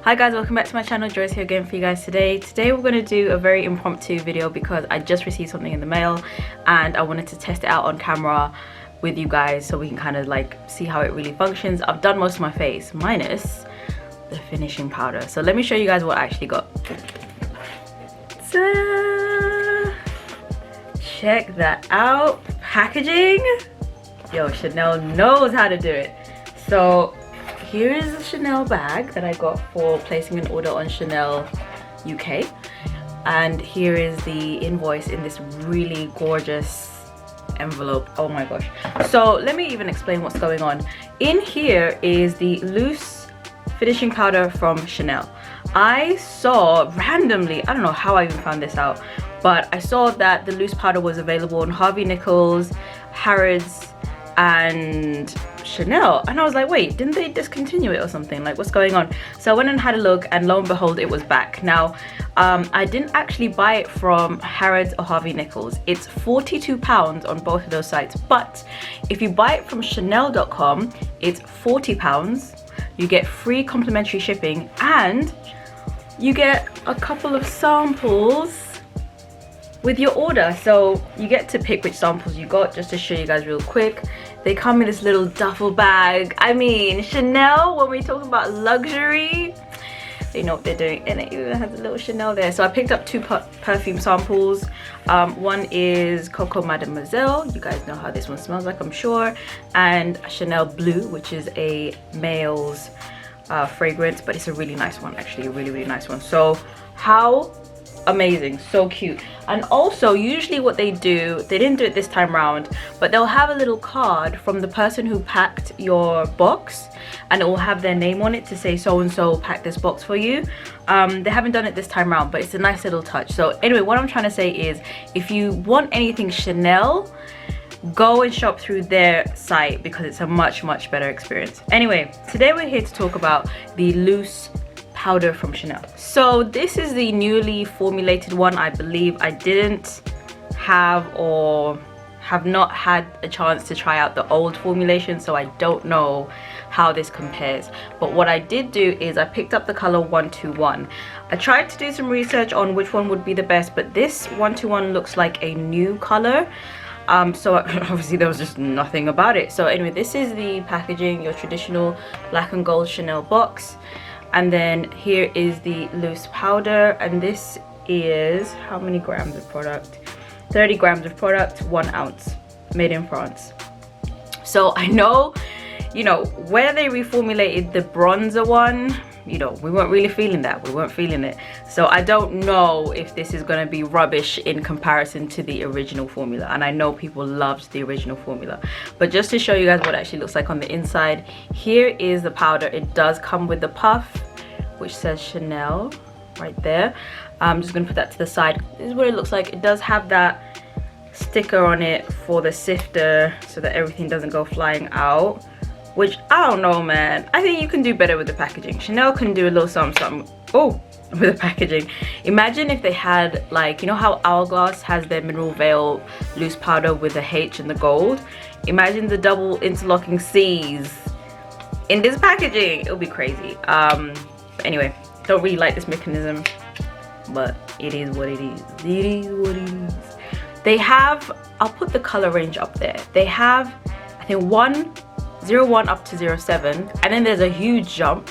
Hi guys, welcome back to my channel. Joyce here again for you guys today. Today we're going to do a very impromptu video because I just received something in the mail and I wanted to test it out on camera with you guys so we can kind of like see how it really functions. I've done most of my face minus the finishing powder. So let me show you guys what I actually got. Ta-da! Check that out. Packaging. Yo, Chanel knows how to do it. So here is the Chanel bag that I got for placing an order on Chanel UK. And here is the invoice in this really gorgeous envelope. Oh my gosh. So let me even explain what's going on. In here is the loose finishing powder from Chanel. I saw randomly, I don't know how I even found this out, but I saw that the loose powder was available on Harvey Nichols, Harrods, and Chanel, and I was like, wait, didn't they discontinue it or something? Like, what's going on? So I went and had a look, and lo and behold, it was back. Now I didn't actually buy it from Harrods or Harvey Nichols. It's £42 on both of those sites, but if you buy it from chanel.com, it's £40. You get free complimentary shipping and you get a couple of samples with your order. So you get to pick which samples you got. Just to show you guys real quick, they come in this little duffel bag. I mean, Chanel, when we talk about luxury, they know what they're doing, and it even has a little Chanel there. So I picked up two perfume samples. One is Coco Mademoiselle. You guys know how this one smells like, I'm sure. And Chanel Blue, which is a male's fragrance, but it's a really nice one, actually, a really nice one. So how amazing, so cute. And also, usually what they do, they didn't do it this time around, but they'll have a little card from the person who packed your box, and it will have their name on it to say so and so packed this box for you. They haven't done it this time around, but it's a nice little touch. So anyway, what I'm trying to say is, if you want anything Chanel, go and shop through their site because it's a much better experience. Anyway, today we're here to talk about the loose powder from Chanel. So this is the newly formulated one. I believe I didn't have or have not had a chance to try out the old formulation, so I don't know how this compares. But what I did do is I picked up the color 121. I tried to do some research on which one would be the best, but this 121 looks like a new color. So obviously there was just nothing about it. So anyway, this is the packaging, your traditional black and gold Chanel box. And then here is the loose powder, and this is how many grams of product? 30 grams of product, 1 ounce, made in France. So I know, you know, where they reformulated the bronzer one, you know, we weren't really feeling that. We weren't feeling it. So I don't know if this is going to be rubbish in comparison to the original formula. And I know people loved the original formula. But just to show you guys what it actually looks like on the inside, here is the powder. It does come with the puff, which says Chanel right there. I'm just going to put that to the side. This is what it looks like. It does have that sticker on it for the sifter so that everything doesn't go flying out. Which, I don't know, man. I think you can do better with the packaging. Chanel can do a little something, oh, with the packaging. Imagine if they had, like, you know how Hourglass has their Mineral Veil loose powder with the H and the gold? Imagine the double interlocking C's in this packaging. It'll be crazy. But anyway, don't really like this mechanism, but it is what it is. It is what it is. They have, I'll put the color range up there. They have, I think, 01 up to 07, and then there's a huge jump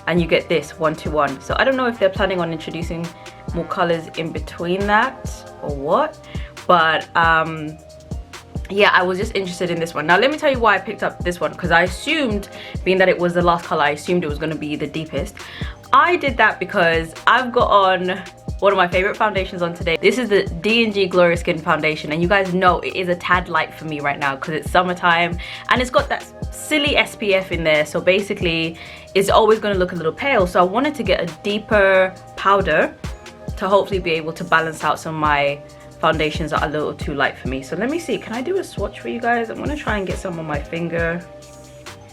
and you get this 121. So I don't know if they're planning on introducing more colors in between that or what, but yeah, I was just interested in this one. Now let me tell you why I picked up this one, because I assumed, being that it was the last color, I assumed it was going to be the deepest. I did that because I've got on one of my favorite foundations on today. This is the D&G Glorious Skin foundation, and you guys know it is a tad light for me right now because it's summertime and it's got that silly SPF in there, so basically it's always going to look a little pale. So I wanted to get a deeper powder to hopefully be able to balance out some of my foundations that are a little too light for me. So let me see, can I do a swatch for you guys? I'm going to try and get some on my finger,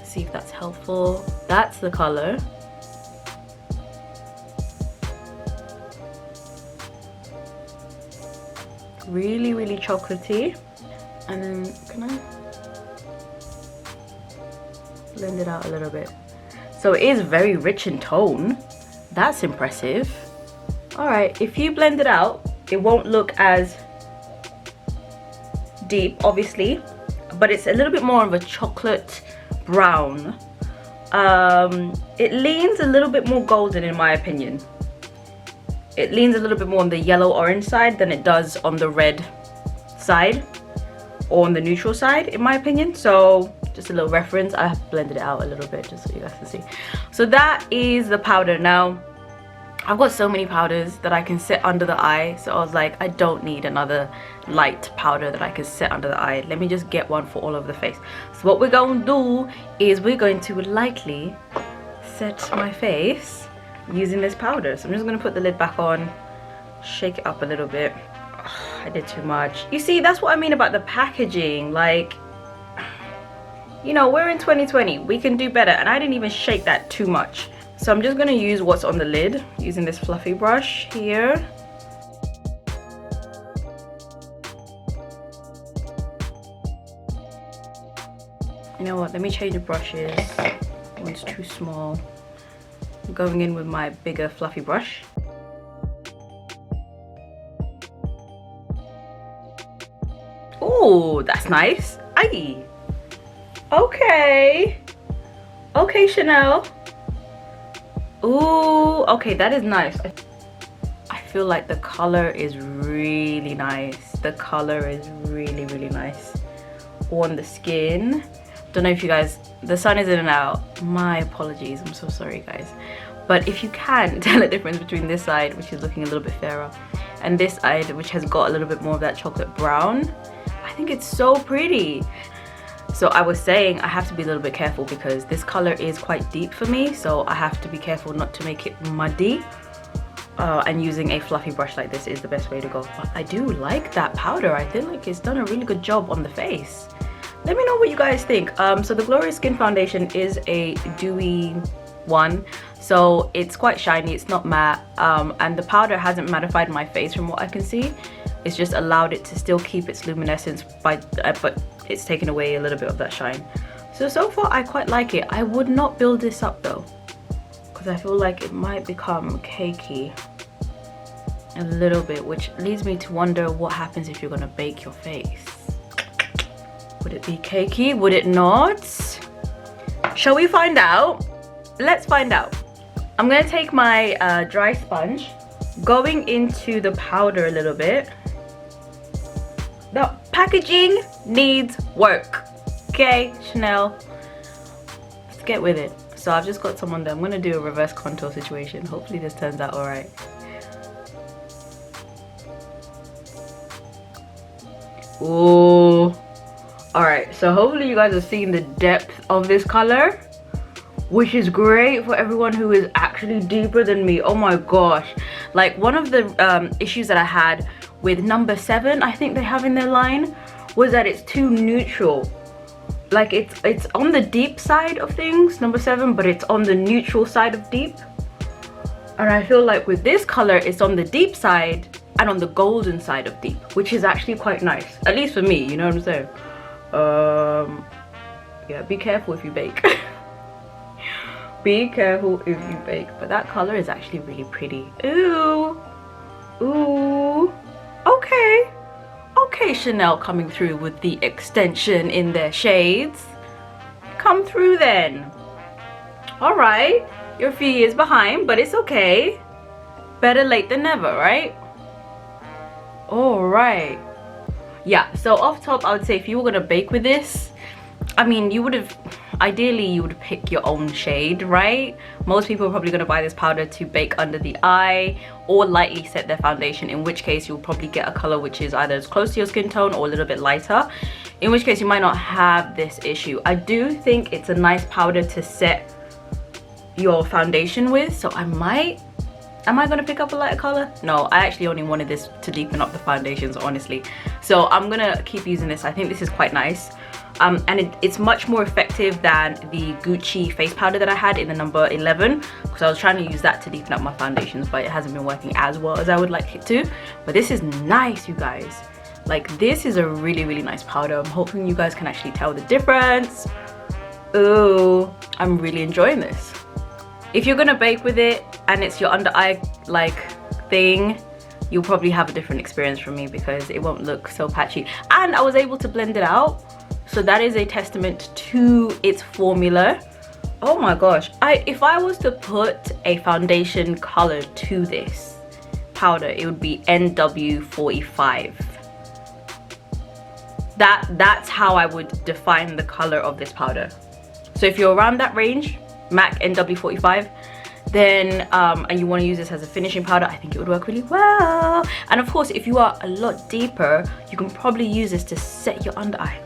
see if that's helpful. That's the color. Really chocolatey. And then can I blend it out a little bit? So it is very rich in tone, That's impressive. All right, if you blend it out, it won't look as deep, obviously, but it's a little bit more of a chocolate brown. It leans a little bit more golden in my opinion. It leans a little bit more on the yellow orange side than it does on the red side or on the neutral side in my opinion. So just a little reference, I have blended it out a little bit just so you guys can see. So that is the powder. Now I've got so many powders that I can set under the eye, so I was like, I don't need another light powder that I can set under the eye. Let me just get one for all over the face. So what we're going to do is we're going to lightly set my face using this powder. So I'm just going to put the lid back on, shake it up a little bit. Oh, I did too much. You see, that's what I mean about the packaging. Like, you know, we're in 2020, we can do better, and I didn't even shake that too much. So I'm just going to use what's on the lid using this fluffy brush here. You know what, let me change the brushes. One's too small. I'm going in with my bigger fluffy brush. Oh, that's nice. Aye. Okay. Okay, Chanel. Ooh, okay, that is nice. I feel like the color is really nice. The color is really, really nice on the skin. Don't know if you guys, the sun is in and out. My apologies, I'm so sorry guys. But if you can tell the difference between this side, which is looking a little bit fairer, and this side, which has got a little bit more of that chocolate brown, I think it's so pretty. So I was saying I have to be a little bit careful because this color is quite deep for me, so I have to be careful not to make it muddy. And using a fluffy brush like this is the best way to go. But I do like that powder. I feel like it's done a really good job on the face. Let me know what you guys think. So the Glorious Skin foundation is a dewy one, so it's quite shiny, it's not matte, and the powder hasn't mattified my face from what I can see. It's just allowed it to still keep its luminescence by but it's taken away a little bit of that shine. So far I quite like it. I would not build this up though, because I feel like it might become cakey a little bit, which leads me to wonder what happens if you're gonna bake your face. Would it be cakey? Would it not? Shall we find out? Let's find out. I'm gonna take my dry sponge, going into the powder a little bit. The packaging needs work, okay, Chanel? Let's get with it. So I've just got some on there. I'm gonna do a reverse contour situation. Hopefully this turns out all right. Ooh. All right, so hopefully you guys are seeing the depth of this color, which is great for everyone who is actually deeper than me. Oh my gosh. Like, one of the issues that I had with number 7, I think they have in their line, was that it's too neutral. Like, it's on the deep side of things, number 7, but it's on the neutral side of deep. And I feel like with this color, it's on the deep side and on the golden side of deep, which is actually quite nice, at least for me, you know what I'm saying? Yeah, be careful if you bake. Be careful if you bake. But that color is actually really pretty. Ooh, ooh. Okay, okay, Chanel coming through with the extension in their shades. Come through then. All right, you're a few years behind, but it's okay. Better late than never, right? All right. Yeah, so off top, I would say if you were gonna bake with this, I mean, you would have, ideally you would pick your own shade, right? Most people are probably gonna buy this powder to bake under the eye or lightly set their foundation, in which case you'll probably get a color which is either as close to your skin tone or a little bit lighter, in which case you might not have this issue. I do think it's a nice powder to set your foundation with, so am I gonna pick up a lighter color? No, I actually only wanted this to deepen up the foundations, honestly. So I'm gonna keep using this. I think this is quite nice. And it's much more effective than the Gucci face powder that I had in the number 11, because I was trying to use that to deepen up my foundations, but it hasn't been working as well as I would like it to. But this is nice, you guys. Like, this is a really, really nice powder. I'm hoping you guys can actually tell the difference. Ooh, I'm really enjoying this. If you're gonna bake with it and it's your under eye like thing, you'll probably have a different experience from me because it won't look so patchy. And I was able to blend it out, so that is a testament to its formula. Oh my gosh, if I was to put a foundation color to this powder, it would be NW45. That's how I would define the color of this powder. So if you're around that range, MAC NW45, then and you want to use this as a finishing powder, I think it would work really well. And of course, if you are a lot deeper, you can probably use this to set your under eye.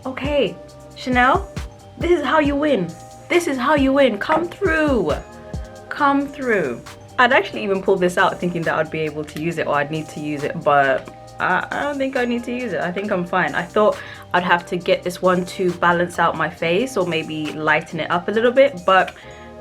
Okay, Chanel, this is how you win. This is how you win. Come through. Come through. I'd actually even pulled this out thinking that I'd be able to use it, or I'd need to use it, but I don't think I need to use it. I think I'm fine. I thought I'd have to get this one to balance out my face or maybe lighten it up a little bit, but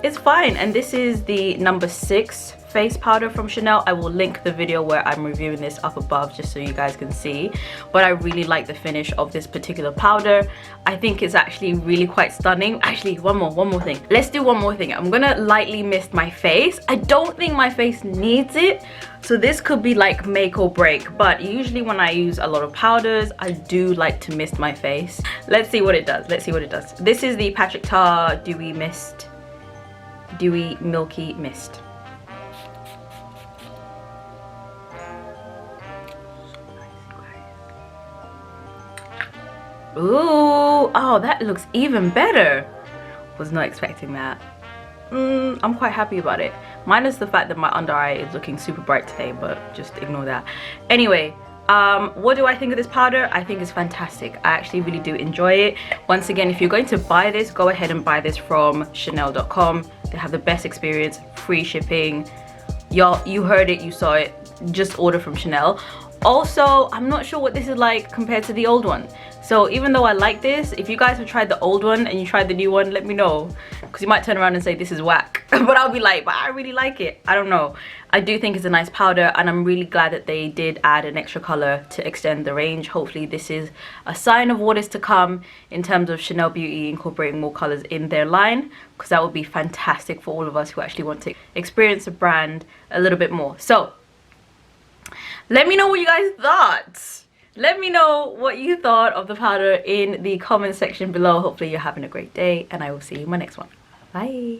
it's fine. And this is the number 6 face powder from Chanel. I will link the video where I'm reviewing this up above just so you guys can see. But I really like the finish of this particular powder. I think it's actually really quite stunning. Actually, one more thing. Let's do one more thing. I'm gonna lightly mist my face. I don't think my face needs it, so this could be like make or break, but usually when I use a lot of powders, I do like to mist my face. Let's see what it does. Let's see what it does. This is the Patrick Tar Dewy Mist. Dewy Milky Mist. Ooh, oh, that looks even better. Was not expecting that. I'm quite happy about it. Minus the fact that my under eye is looking super bright today, but just ignore that. Anyway, what do I think of this powder? I think it's fantastic. I actually really do enjoy it. Once again, if you're going to buy this, go ahead and buy this from chanel.com. They have the best experience, free shipping. Y'all, you heard it, you saw it. Just order from Chanel. Also, I'm not sure what this is like compared to the old one. So even though I like this, if you guys have tried the old one and you tried the new one, let me know. Because you might turn around and say this is whack. But I'll be like, but I really like it. I don't know. I do think it's a nice powder, and I'm really glad that they did add an extra color to extend the range. Hopefully this is a sign of what is to come in terms of Chanel Beauty incorporating more colors in their line, because that would be fantastic for all of us who actually want to experience the brand a little bit more. So let me know what you guys thought. Let me know what you thought of the powder in the comment section below. Hopefully you're having a great day, and I will see you in my next one. Bye.